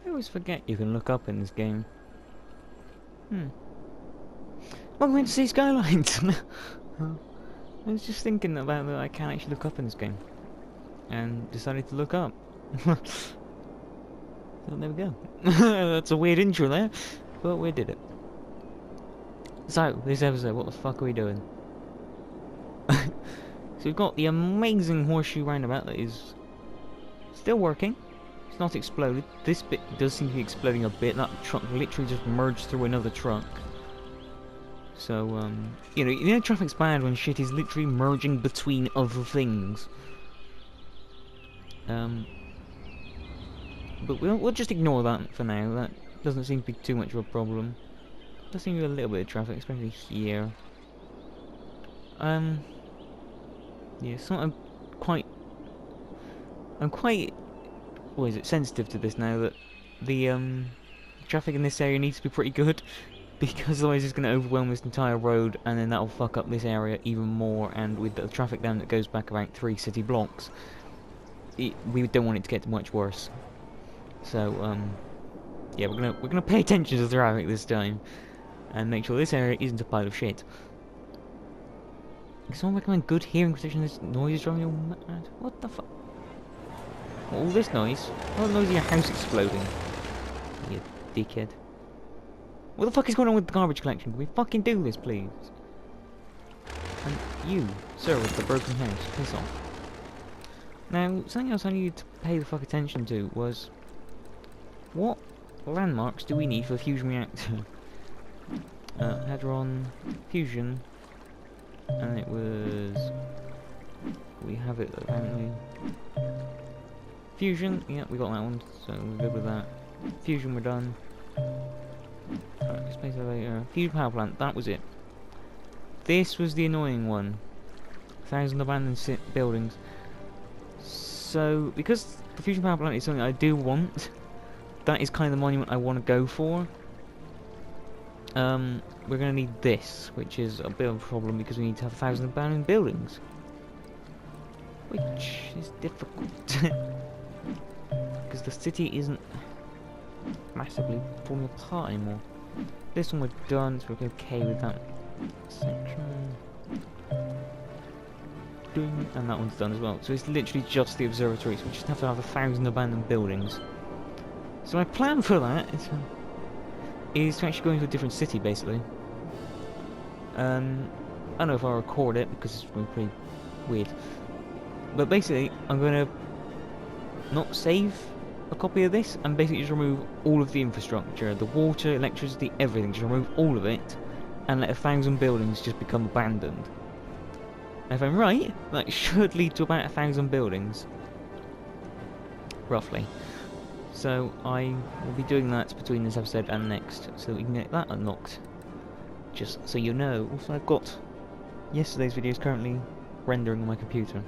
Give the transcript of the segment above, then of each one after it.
I always forget you can look up in this game. Welcome in to see Skylines! I was just thinking about that I can actually look up in this game. And decided to look up. So there we go. That's a weird intro there, but we did it. So, this episode, what the fuck are we doing? So we've got the amazing horseshoe roundabout that is still working. It's not exploded. This bit does seem to be exploding a bit. That truck literally just merged through another truck. So, you know, traffic's bad when shit is literally merging between other things. But we'll just ignore that for now. That doesn't seem to be too much of a problem. Does seem to be a little bit of traffic, especially here. Yeah, so I'm quite, what is it, sensitive to this now, that the traffic in this area needs to be pretty good, because otherwise it's going to overwhelm this entire road, and then that'll fuck up this area even more. And with the traffic down that goes back about 3 city blocks, we don't want it to get much worse. So yeah, we're gonna pay attention to the traffic this time, and make sure this area isn't a pile of shit. Can someone recommend good hearing protection? This noise is driving you mad. What the fuck? All this noise? What noise is your house exploding? You dickhead. What the fuck is going on with the garbage collection? Can we fucking do this, please? And you, sir, with the broken house, piss off. Now, something else I needed to pay the fuck attention to was, what landmarks do we need for the fusion reactor? Hadron, fusion, and it was... we have it apparently. Fusion, yeah, we got that one, so we're good with that. Fusion, we're done. Space elevator, fusion power plant, that was it. This was the annoying one. 1,000 abandoned buildings. So, because the fusion power plant is something I do want, that is kind of the monument I want to go for. We're going to need this, which is a bit of a problem because we need to have 1,000 abandoned buildings. Which is difficult. Because the city isn't massively falling apart anymore. This one we're done, so we're okay with that section. And that one's done as well. So it's literally just the observatory, so we just have to have 1,000 abandoned buildings. So my plan for that is to actually go into a different city, basically. I don't know if I'll record it, because it's going to be pretty weird. But basically, I'm going to not save a copy of this, and basically just remove all of the infrastructure. The water, electricity, everything. Just remove all of it, and let 1,000 buildings just become abandoned. Now, if I'm right, that should lead to about 1,000 buildings. Roughly. So I will be doing that between this episode and next, so we can get that unlocked. Just so you know. Also, I've got yesterday's videos currently rendering on my computer.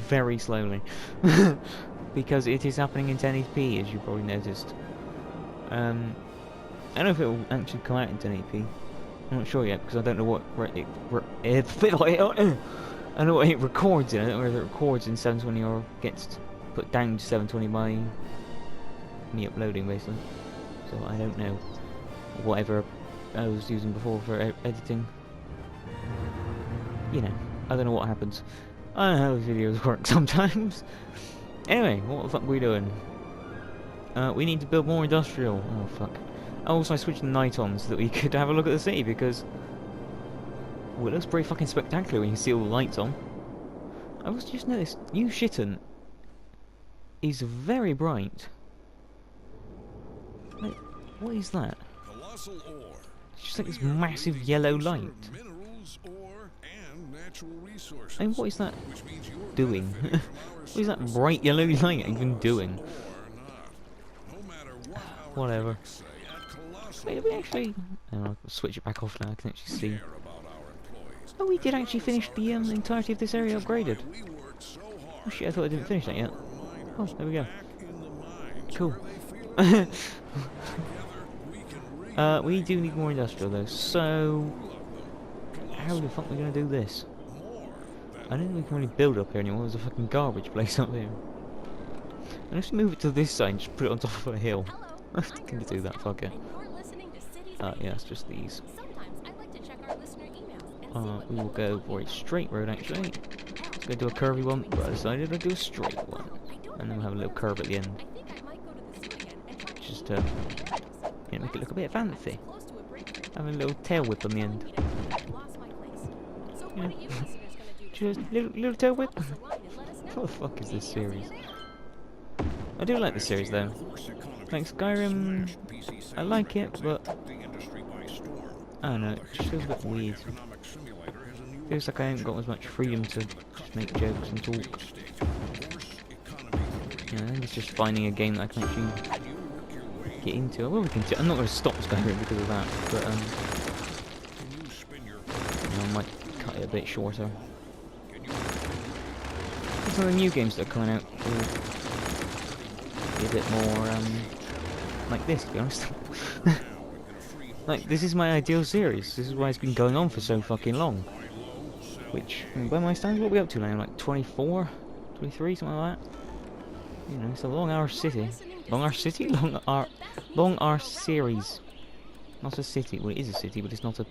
Very slowly. Because it is happening in 1080p, as you probably noticed. I don't know if it will actually come out in 1080p. I'm not sure yet, because I don't know what I know what it records in. I don't know whether it records in 720 or gets put down to 720 by me uploading, basically. So I don't know. Whatever I was using before for editing. You know, I don't know what happens. I don't know how these videos work sometimes. Anyway, what the fuck are we doing? We need to build more industrial. Oh fuck. Also, I switched the night on so that we could have a look at the city, because well, it looks pretty fucking spectacular when you see all the lights on. I was just noticed, New Shitten is very bright. Wait, what is that? It's just like this massive yellow light. And what is that doing? What is that bright yellow light even doing? Whatever. Wait, did we actually... Oh, I'll switch it back off now, I can actually see. Oh, we did actually finish the entirety of this area upgraded. Oh shit, I thought I didn't finish that yet. Oh, there we go. Cool. We do need more industrial though, so... how the fuck are we gonna do this? I don't think we can really build up here anymore, there's a fucking garbage place up here. And if you move it to this side, just put it on top of a hill. Can you do that? Fuck it. Yeah, it's just these. We will go for a straight road actually. Let's go do a curvy one, but I decided I'd do a straight one. And then we'll have a little curve at the end. Just to make it look a bit fancy. Have a little tail whip on the end. Yeah. Just little tail whip. What the fuck is this series? I do like this series though. Like Skyrim, I like it, but I don't know, it just feels a bit weird. Feels like I haven't got as much freedom to just make jokes and talk. Yeah, I think it's just finding a game that I can actually get into. I will continue. I'm not going to stop Skyrim because of that, but I might cut it a bit shorter. Some of the new games that are coming out will be a bit more like this, to be honest. Like, this is my ideal series. This is why it's been going on for so fucking long. Which, by my standards, what are we up to now? Like 24? 23? Something like that? You know, it's a long hour city. Long hour city? Long hour series. Not a city. Well, it is a city, but it's not a...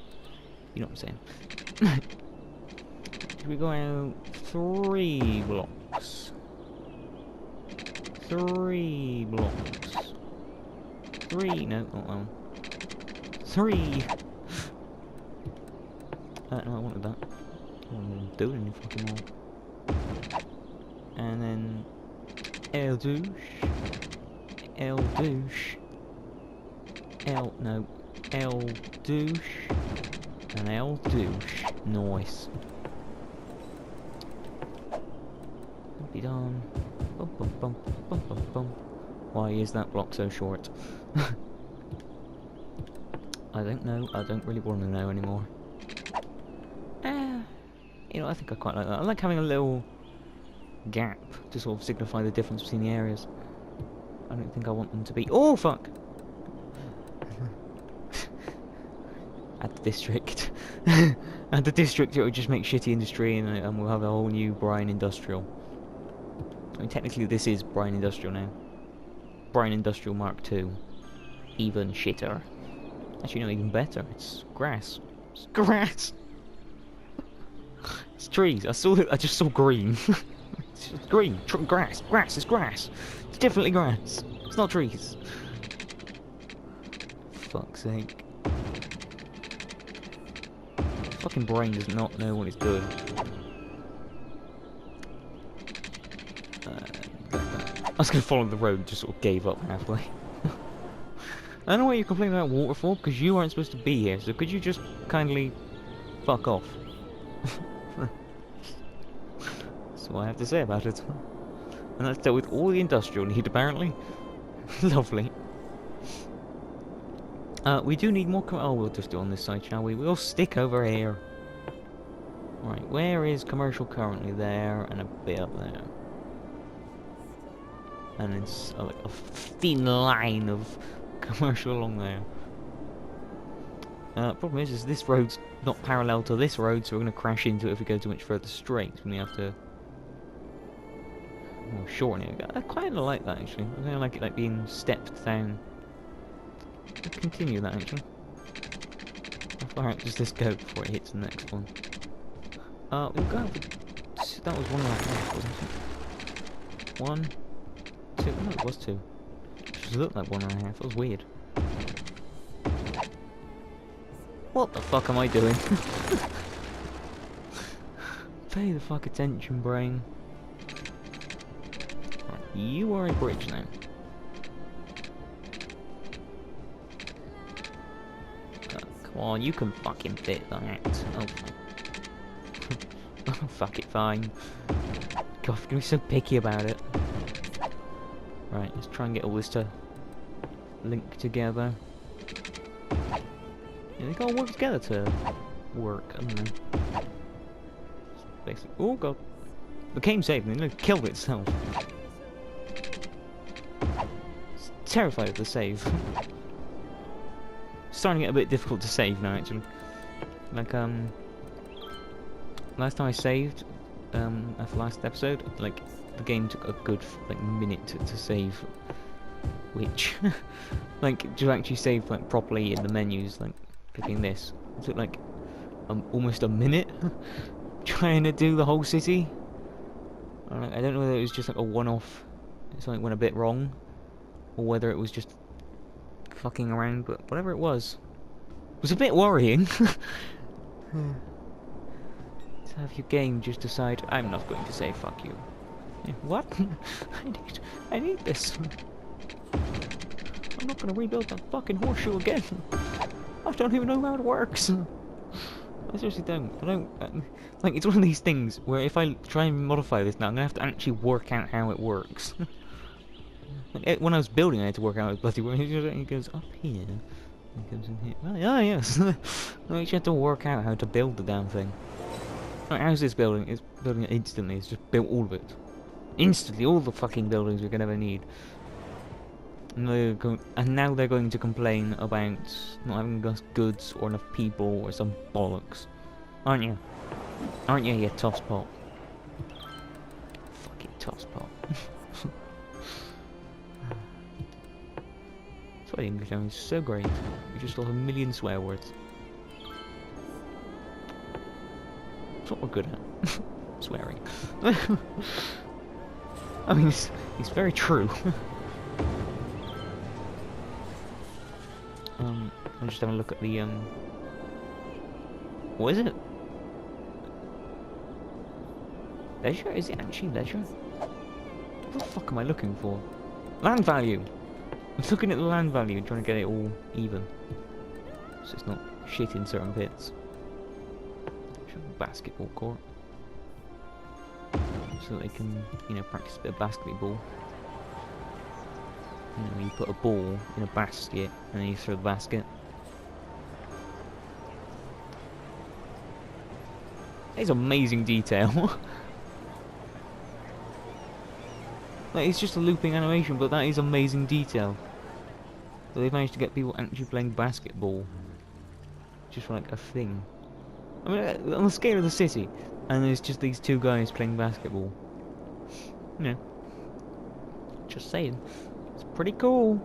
You know what I'm saying. Should we go out 3 blocks? 3 blocks. 3... No, not that one. 3! No, I wanted that. I wasn't doing any fucking more. And then... El douche. El douche. No. El douche. And El douche. Nice. Be done. Bum, bum, bum, bum, bum, bum. Why is that block so short? I don't know. I don't really want to know anymore. You know, I think I quite like that. I like having a little gap to sort of signify the difference between the areas. I don't think I want them to be... Oh, fuck! At the district. At the district, it would just make shitty industry and we'll have a whole new Brine Industrial. I mean, technically this is Brine Industrial now. Brine Industrial Mark II. Even shitter. Actually, no, even better. It's grass. It's grass! It's trees. I just saw green. It's just green. Grass. Grass. It's grass. It's definitely grass. It's not trees. Fuck's sake. Fucking brain does not know what it's doing. I was gonna follow the road, just sort of gave up halfway. I don't know why you're complaining about waterfall, because you aren't supposed to be here, so could you just kindly fuck off? That's what I have to say about it. And that's dealt with all the industrial need, apparently. Lovely. We do need more... Oh, we'll just do it on this side, shall we? We'll stick over here. Right, where is commercial currently? There, and a bit up there. And it's like a thin line of commercial along there. Problem is this road's not parallel to this road, so we're going to crash into it if we go too much further straight. We have to shorten it. I kind of like that actually. I kind of like it like being stepped down. Let's continue that actually. How far out does this go before it hits the next one? We'll go for... That was 1.5, wasn't it? 1, 2... No, it was 2. It just looked like 1.5. That was weird. What the fuck am I doing? Pay the fuck attention, brain. Right, you are a bridge now. Come on, you can fucking fit that. Oh, oh fuck it, fine. God, I'm gonna be so picky about it. Right, let's try and get all this to link together. Yeah, they gotta work together to work, I don't know. Basically, oh god. The game saved me, it killed itself. It's terrified of the save. It's starting to get a bit difficult to save now, actually. Like, last time I saved, after last episode, like, the game took a good like minute to save, which like to actually save like properly in the menus, like clicking this, it took like almost a minute trying to do the whole city. I don't know whether it was just like a one-off, something went a bit wrong, or whether it was just fucking around, but whatever it was a bit worrying. To have your game just decide, I'm not going to say fuck you. Yeah, what? I need this. I'm not going to rebuild that fucking horseshoe again. I don't even know how it works. I seriously don't. I don't. Like, it's one of these things where if I try and modify this now, I'm gonna have to actually work out how it works. Like, when I was building, I had to work out how it bloody works. He goes up here, and comes in here. Oh, yeah, yes. I actually had to work out how to build the damn thing. Like, how's this building? It's building it instantly. It's just built all of it. Instantly, all the fucking buildings we could ever need. And now they're going to complain about not having enough goods or enough people or some bollocks. Aren't you? Aren't you, you tosspot? Fucking tosspot. That's why English is so great. You just love a million swear words. That's what we're good at. Swearing. I mean, it's very true. I'm just having a look at the, what is it? Leisure? Is it actually leisure? What the fuck am I looking for? Land value! I'm looking at the land value, trying to get it all even. So it's not shit in certain bits. Basketball court. So they can, you know, practice a bit of basketball. You know, you put a ball in a basket and then you throw the basket. That is amazing detail. Like, it's just a looping animation, but that is amazing detail. So they've managed to get people actually playing basketball. Just like a thing. I mean, on the scale of the city, and there's just these two guys playing basketball. You know. Just saying. It's pretty cool.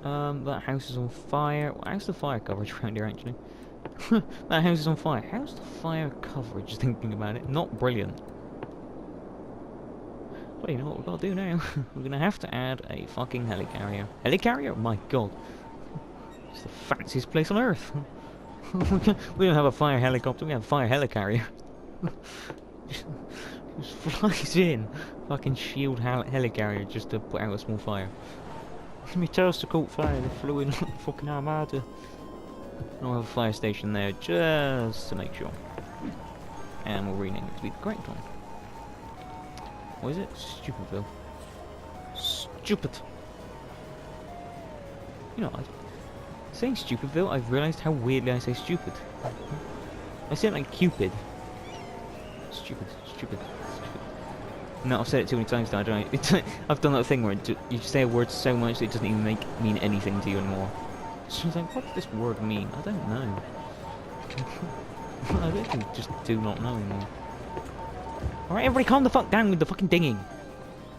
That house is on fire. How's the fire coverage around here, actually? That house is on fire. How's the fire coverage, thinking about it? Not brilliant. Well, you know what we've got to do now? We're going to have to add a fucking helicarrier. Helicarrier? Oh my god. It's the fanciest place on earth. We don't have a fire helicopter, we have a fire helicarrier. Just flies in. Fucking shield helicarrier just to put out a small fire. My toaster caught fire, they flew in like a fucking armada. I'll have a fire station there just to make sure. And we'll rename it to be the correct one. What is it? Stupidville. Stupid. You know, saying Stupidville, I've realised how weirdly I say stupid. I say it like Cupid. Stupid, stupid, stupid. No, I've said it too many times now, don't I? I've done that thing where you say a word so much that it doesn't even mean anything to you anymore. So I was like, what does this word mean? I don't know. I literally just do not know anymore. Alright, everybody calm the fuck down with the fucking dinging.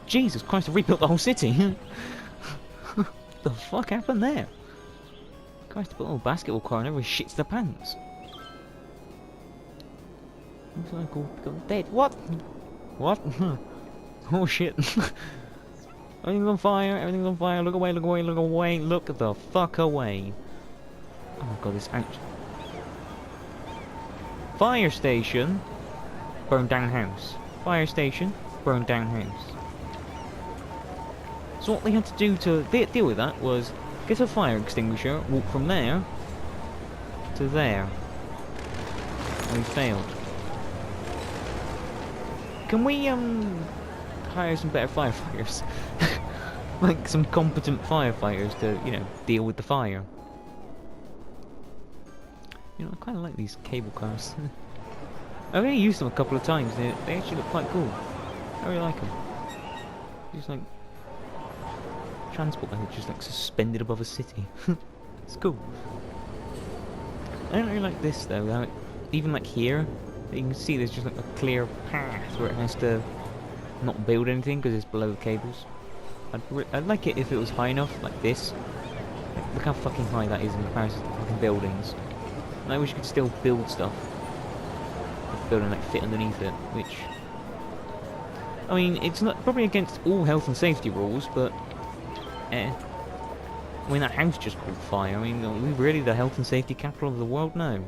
Jesus Christ, I rebuilt the whole city. What the fuck happened there? Christ, put a little basketball court and everybody shits their pants. Looks like I'm dead. What? What? Oh shit. Everything's on fire, everything's on fire. Look away, look away, look away. Look the fuck away. Oh my god, this ouch. Fire station. Burned down house. Fire station. Burned down house. So what they had to do to deal with that was get a fire extinguisher, walk from there to there. And we failed. Can we hire some better firefighters? Like some competent firefighters to, you know, deal with the fire. You know, I kinda like these cable cars. I've only used them a couple of times, they actually look quite cool. I really like them. Just like transport method, just like suspended above a city. It's cool. I don't really like this though. Even like here, you can see there's just like a clear path where it has to not build anything because it's below the cables. I'd like it if it was high enough, like this. Like, look how fucking high that is in comparison to the fucking buildings. And I wish you could still build stuff. Like building like fit underneath it, which... I mean, it's not probably against all health and safety rules, but... I mean, that house just caught fire. I mean, are we really the health and safety capital of the world? No.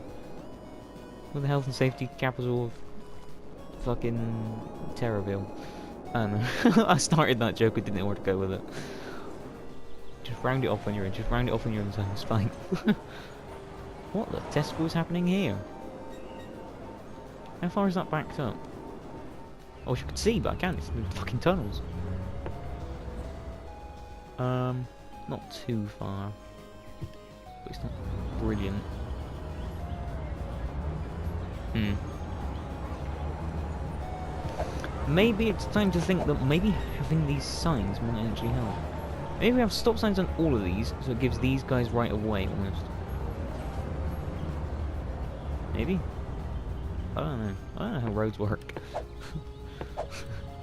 We're the health and safety capital of fucking Terrorville. I don't know. I started that joke, I didn't know where to go with it. Just round it off when you're in. Just round it off when you're in, it's fine. What the Tesco is happening here? How far is that backed up? I wish I could see, but I can't. It's in the fucking tunnels. Not too far. But it's not brilliant. Maybe it's time to think that maybe having these signs might actually help. Maybe we have stop signs on all of these, so it gives these guys right of way almost. Maybe? I don't know. I don't know how roads work.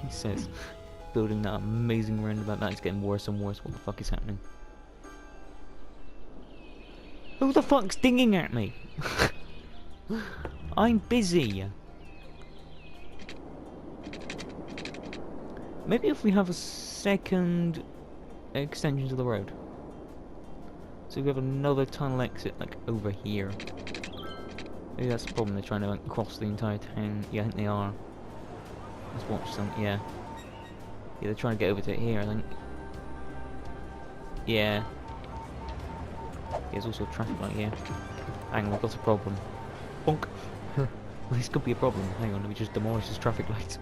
He says, building that amazing roundabout, that is getting worse and worse. What the fuck is happening? Who the fuck's dinging at me? I'm busy. Maybe if we have a second extension to the road. So we have another tunnel exit, like, over here. Maybe that's the problem, they're trying to like, cross the entire town. Yeah, I think they are. Let's watch some, yeah. Yeah, they're trying to get over to here, I think. Yeah. There's also a traffic light here. Hang on, we've got a problem. Bonk! This could be a problem. Hang on, let me just demolish this traffic light.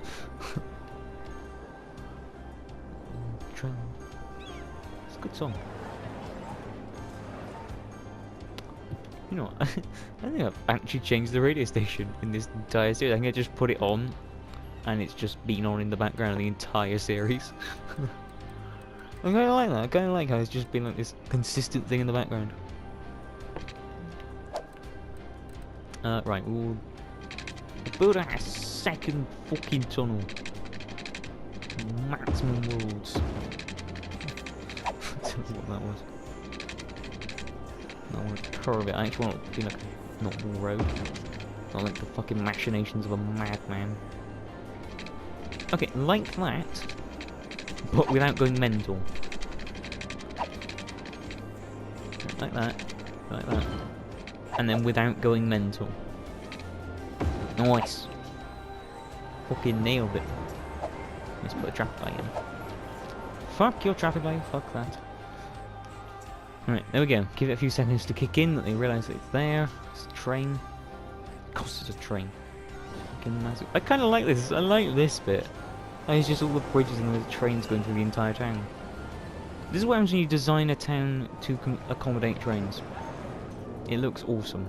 It's a good song. You know what? I think I've actually changed the radio station in this entire series. I think I just put it on and it's just been on in the background of the entire series. I kinda like that. I kinda like how it's just been like this consistent thing in the background. Right, we'll build a second fucking tunnel. Maximum roads. I don't know what that was. I want to curve it. I actually want it to be like a normal road. Not like the fucking machinations of a madman. Okay, like that, but without going mental. Like that, like that. And then without going mental. Nice. Fucking nailed it. Let's put a traffic light in. Fuck your traffic light, fuck that. Alright, there we go. Give it a few seconds to kick in, that they realise that it's there. It's a train. Of course it's a train. Fucking massive. I kinda like this. I like this bit. It's just all the bridges and the trains going through the entire town. This is what happens when you design a town to accommodate trains. It looks awesome.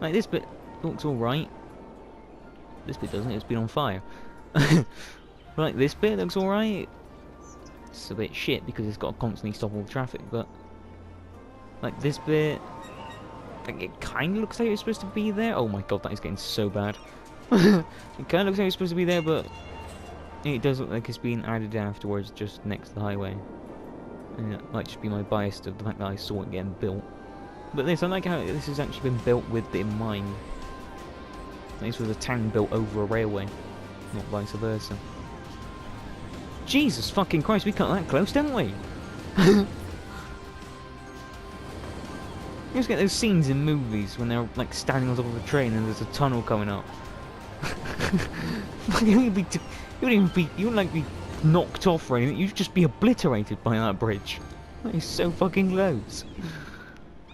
Like, this bit looks alright. This bit doesn't, it's been on fire. Like, this bit looks alright. It's a bit shit because it's got to constantly stop all the traffic, but... like, this bit... like, it kind of looks like it's supposed to be there. Oh my god, that is getting so bad. It kind of looks like it's supposed to be there, but... it does look like it's being added afterwards, just next to the highway. And it might just be my bias to the fact that I saw it getting built. But this, I like how this has actually been built with it in mind. This was a town built over a railway, not vice versa. Jesus fucking Christ, we cut that close, didn't we? You just get those scenes in movies when they're like standing on top of a train and there's a tunnel coming up. You wouldn't like be knocked off or anything, you'd just be obliterated by that bridge. That is so fucking close.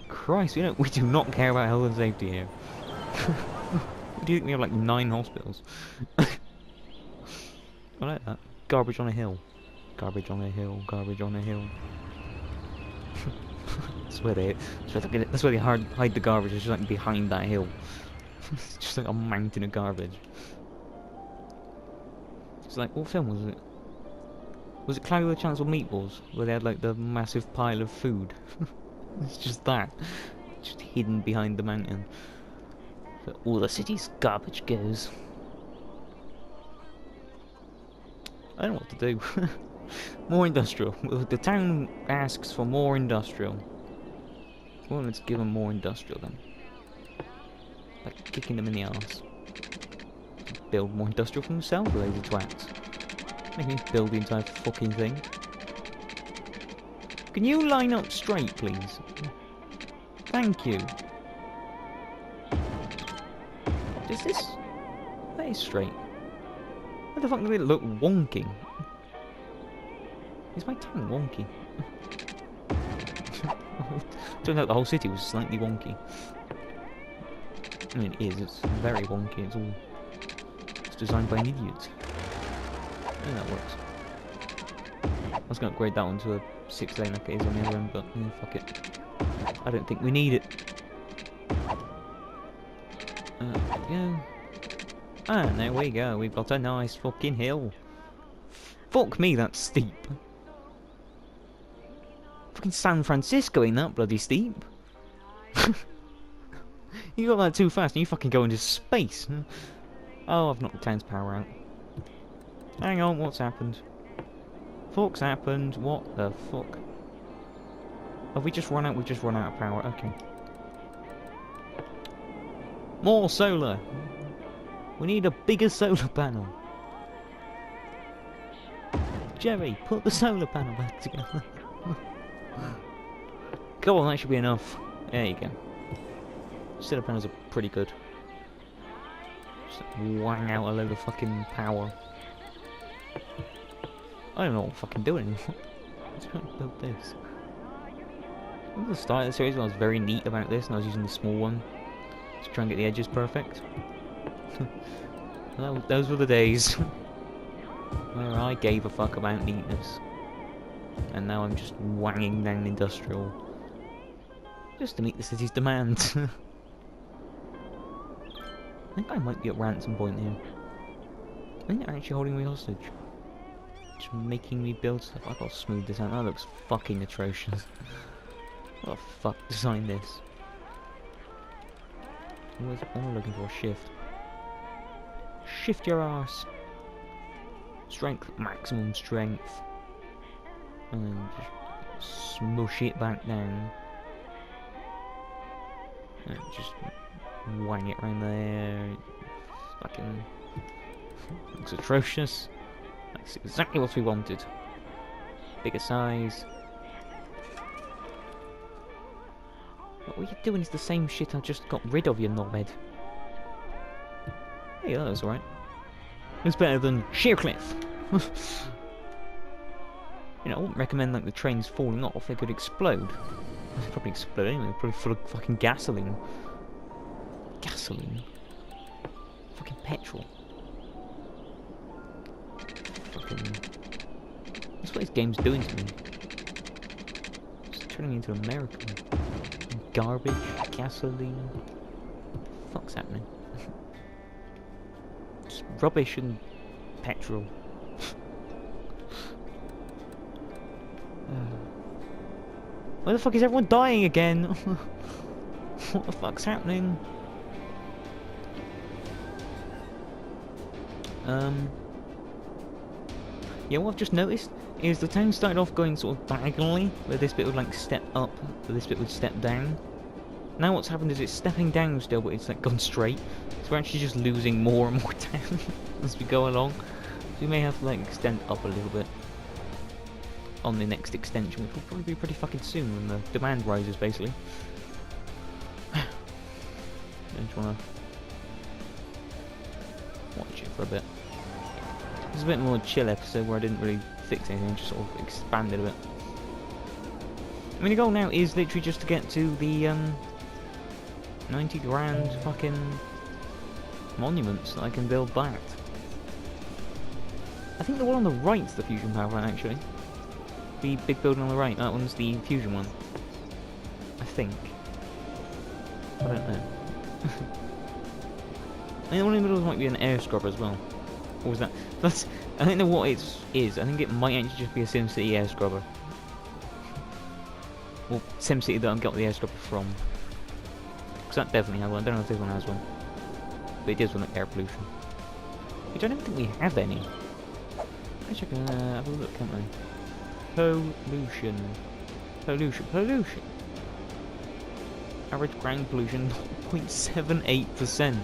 Christ, we do not care about health and safety here. Do you think we have like 9 hospitals? I like that. Garbage on a hill. Garbage on a hill, garbage on a hill. That's where they hide the garbage, it's just like behind that hill. It's just like a mountain of garbage. It's like, what film was it? Was it Cloudy with a Chance of Meatballs? Where they had like the massive pile of food? It's just that. Just hidden behind the mountain. So all the city's garbage goes. I don't know what to do. More industrial. The town asks for more industrial. Well, let's give them more industrial then. Like kicking them in the arse. Build more industrial for themselves, lazy twats. Make me build the entire fucking thing. Can you line up straight, please? Thank you. Is this? That is straight. Why the fuck does it look wonky? Is my town wonky? Turns out the whole city was slightly wonky. I mean, it is. It's very wonky. It's designed by an idiot. I think that works. I was going to upgrade that one to a 6-lane like it is on the other end, but fuck it. I don't think we need it. There we go. And there we go. We've got a nice fucking hill. Fuck me, that's steep. Fucking San Francisco ain't that bloody steep. You got that too fast and you fucking go into space. Oh, I've knocked the town's power out. Hang on, what's happened? Fuck's happened. What the fuck? Have we just run out? We've just run out of power. Okay. More solar. We need a bigger solar panel. Jerry, put the solar panel back together. Come on, that should be enough. There you go. Solar panels are pretty good. Just wang out a load of fucking power. I don't know what I'm fucking doing anymore. Let's try and build this. At the start of the series, I was very neat about this, and I was using the small one to try and get the edges perfect. Those were the days where I gave a fuck about neatness, and now I'm just wanging down industrial just to meet the city's demands. I think I might be at ransom point here. I think they're actually holding me hostage. Just making me build stuff. I've got to smooth this out. That looks fucking atrocious. What the fuck designed this? What am I looking for? Shift. Shift your arse. Strength, maximum strength. And then just smush it back down. And just wang it around there. Fucking looks atrocious. That's exactly what we wanted. Bigger size. What you're doing is the same shit I just got rid of, you knobhead. Hey, that was alright. It's better than sheer cliff. You know, I wouldn't recommend like the trains falling off. They could explode. They'd probably explode anyway. They're probably full of fucking gasoline. Gasoline? Fucking petrol. Fucking... That's what this game's doing to me. It's turning me into American. Garbage, gasoline. What the fuck's happening? Just rubbish and petrol. Why the fuck is everyone dying again? What the fuck's happening? Yeah, what I've just noticed is the town started off going sort of diagonally, where this bit would like step up, where this bit would step down. Now what's happened is it's stepping down still, but it's like gone straight. So we're actually just losing more and more town as we go along. So we may have to like extend up a little bit on the next extension, which will probably be pretty fucking soon when the demand rises, basically. I just wanna watch it for a bit. It was a bit more chill episode where I didn't really fix anything, just sort of expanded a bit. I mean, the goal now is literally just to get to the 90 grand fucking monuments that I can build back. I think the one on the right's the fusion power plant, actually. The big building on the right, that one's the fusion one. I think. I don't know. I think the one in the middle might be an air scrubber as well. Or was that? That's. I don't know what it is. I think it might actually just be a SimCity air scrubber. Or SimCity that I got the air scrubber from. Because that definitely has one. I don't know if this one has one. But it is one like air pollution. Which I don't think we have any. Let's check, have a look, can't I? Pollution. Pollution. Average ground pollution 0.78%.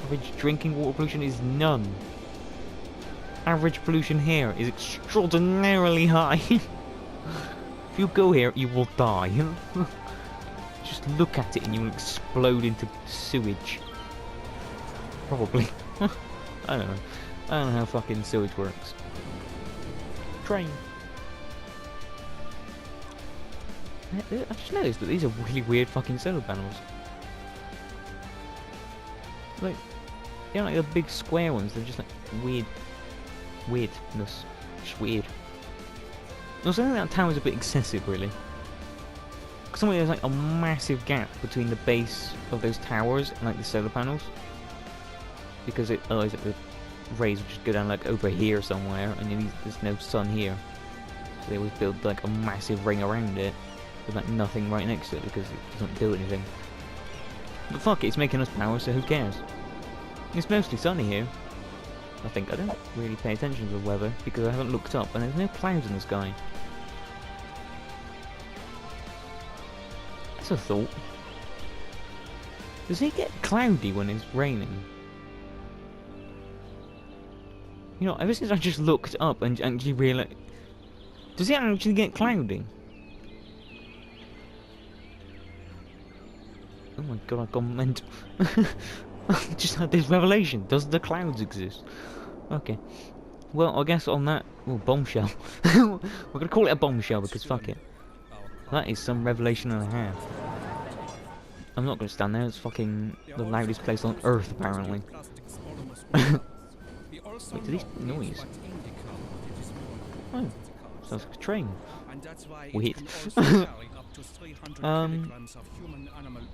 Average drinking water pollution is none. Average pollution here is extraordinarily high. If you go here, you will die. Just look at it and you will explode into sewage. Probably. I don't know. I don't know how fucking sewage works. Train. I've just noticed that these are really weird fucking solar panels. Like, you know, like the big square ones, they're just like weirdness. Just weird. Also, I think that tower's a bit excessive, really. Because somewhere there's like a massive gap between the base of those towers and like the solar panels. Because otherwise the rays would just go down like over here somewhere, and there's no sun here. So they always build like a massive ring around it, with like nothing right next to it because it doesn't do anything. But fuck it, it's making us power, so who cares? It's mostly sunny here. I think I don't really pay attention to the weather because I haven't looked up, and there's no clouds in the sky. That's a thought. Does it get cloudy when it's raining? You know, ever since I just looked up and actually realised... Does it actually get cloudy? Oh my god, I've gone mental. I just had this revelation. Does the clouds exist? Okay. Well, I guess on that... Oh, bombshell. We're gonna call it a bombshell because fuck it. That is some revelation and a half. I'm not gonna stand there. It's fucking the loudest place on earth, apparently. Wait, did he noise? Oh, sounds like a train. Weird.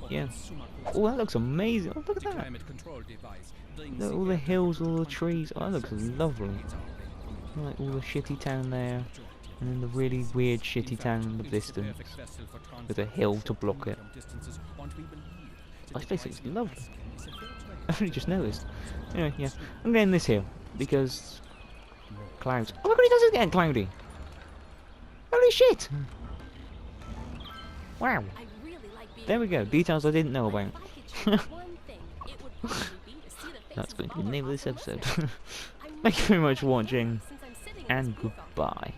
Yeah. Oh, that looks amazing. Oh, look at that. Look, all the hills, all the trees. Oh, that looks lovely. Like all the shitty town there, and then the really weird shitty town in the distance, with a hill to block it. Oh, this place looks lovely. I really just noticed. Anyway, yeah, I'm getting this here because clouds. Oh my god, it does get cloudy. Holy shit! Wow. There we go. Details I didn't know about. That's going to be the name of this episode. Thank you very much for watching, and goodbye.